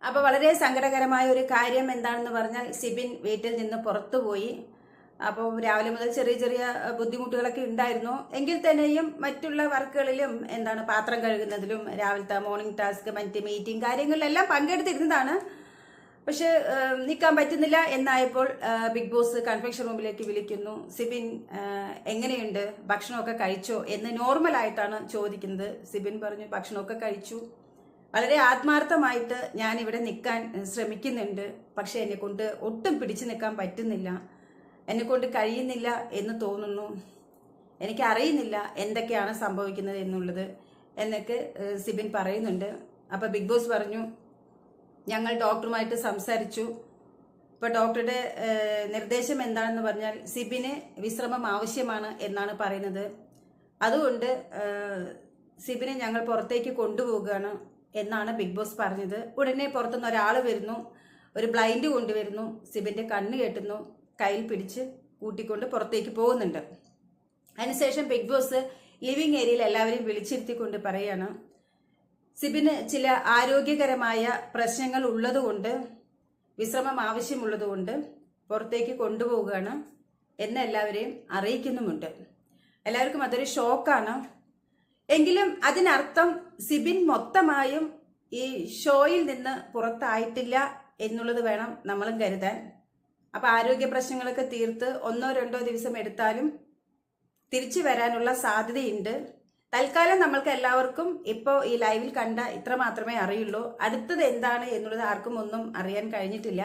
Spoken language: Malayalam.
അപ്പോൾ വളരെ സങ്കടകരമായ ഒരു കാര്യം എന്താണെന്ന് പറഞ്ഞാൽ സിബിൻ വീട്ടിൽ നിന്ന് പുറത്തുപോയി. അപ്പോൾ രാവിലെ മുതൽ ചെറിയ ചെറിയ ബുദ്ധിമുട്ടുകളൊക്കെ ഉണ്ടായിരുന്നു. എങ്കിൽ തന്നെയും മറ്റുള്ള വർക്കുകളിലും പാത്രം കഴുകുന്നതിലും രാവിലത്തെ മോർണിംഗ് ടാസ്ക് മറ്റ് മീറ്റിംഗ് കാര്യങ്ങളിലെല്ലാം പങ്കെടുത്തിരുന്നതാണ്. പക്ഷെ നിൽക്കാൻ പറ്റുന്നില്ല എന്നായപ്പോൾ ബിഗ് ബോസ് കൺഫെക്ഷൻ റൂമിലേക്ക് വിളിക്കുന്നു. സിബിൻ എങ്ങനെയുണ്ട്, ഭക്ഷണമൊക്കെ കഴിച്ചോ എന്ന് നോർമലായിട്ടാണ് ചോദിക്കുന്നത്. സിബിൻ പറഞ്ഞു ഭക്ഷണമൊക്കെ കഴിച്ചു, വളരെ ആത്മാർത്ഥമായിട്ട് ഞാൻ ഇവിടെ നിൽക്കാൻ ശ്രമിക്കുന്നുണ്ട്. പക്ഷെ എന്നെ കൊണ്ട് ഒട്ടും പിടിച്ചു നിൽക്കാൻ പറ്റുന്നില്ല, എന്നെ കൊണ്ട് കഴിയുന്നില്ല എന്ന് തോന്നുന്നു. എനിക്കറിയുന്നില്ല എന്തൊക്കെയാണ് സംഭവിക്കുന്നത് എന്നുള്ളത് എന്നൊക്കെ സിബിൻ പറയുന്നുണ്ട്. അപ്പോൾ ബിഗ് ബോസ് പറഞ്ഞു ഞങ്ങൾ ഡോക്ടറുമായിട്ട് സംസാരിച്ചു. ഇപ്പോൾ ഡോക്ടറുടെ നിർദ്ദേശം എന്താണെന്ന് പറഞ്ഞാൽ സിബിന് വിശ്രമം ആവശ്യമാണ് എന്നാണ് പറയുന്നത്. അതുകൊണ്ട് സിബിനെ ഞങ്ങൾ പുറത്തേക്ക് കൊണ്ടുപോവുകയാണ് എന്നാണ് ബിഗ് ബോസ് പറഞ്ഞത്. ഉടനെ പുറത്തുനിന്ന് ഒരാൾ വരുന്നു, ഒരു ബ്ലൈൻഡ് കൊണ്ടുവരുന്നു, സിബിന്റെ കണ്ണ് കെട്ടുന്നു, കയ്യിൽ പിടിച്ച് കൂട്ടിക്കൊണ്ട് പുറത്തേക്ക് പോകുന്നുണ്ട്. അതിനുശേഷം ബിഗ് ബോസ് ലിവിംഗ് ഏരിയയിൽ എല്ലാവരെയും വിളിച്ചിരുത്തിക്കൊണ്ട് പറയാണ് സിബിന് ചില ആരോഗ്യകരമായ പ്രശ്നങ്ങൾ ഉള്ളതുകൊണ്ട്, വിശ്രമം ആവശ്യമുള്ളതുകൊണ്ട് പുറത്തേക്ക് കൊണ്ടുപോവുകയാണ് എന്ന് എല്ലാവരെയും അറിയിക്കുന്നുമുണ്ട്. എല്ലാവർക്കും അതൊരു ഷോക്കാണ്. എങ്കിലും അതിനർത്ഥം സിബിൻ മൊത്തമായും ഈ ഷോയിൽ നിന്ന് പുറത്തായിട്ടില്ല എന്നുള്ളത് വേണം നമ്മളും കരുതാൻ. അപ്പൊ ആരോഗ്യ പ്രശ്നങ്ങളൊക്കെ തീർത്ത് 1-2 ദിവസം എടുത്താലും തിരിച്ചു വരാനുള്ള സാധ്യതയുണ്ട്. തൽക്കാലം നമ്മൾക്ക് എല്ലാവർക്കും ഇപ്പോൾ ഈ ലൈവിൽ കണ്ട ഇത്ര മാത്രമേ അറിയുള്ളൂ. അടുത്തത് എന്താണ് എന്നുള്ളത് ആർക്കും ഒന്നും അറിയാൻ കഴിഞ്ഞിട്ടില്ല.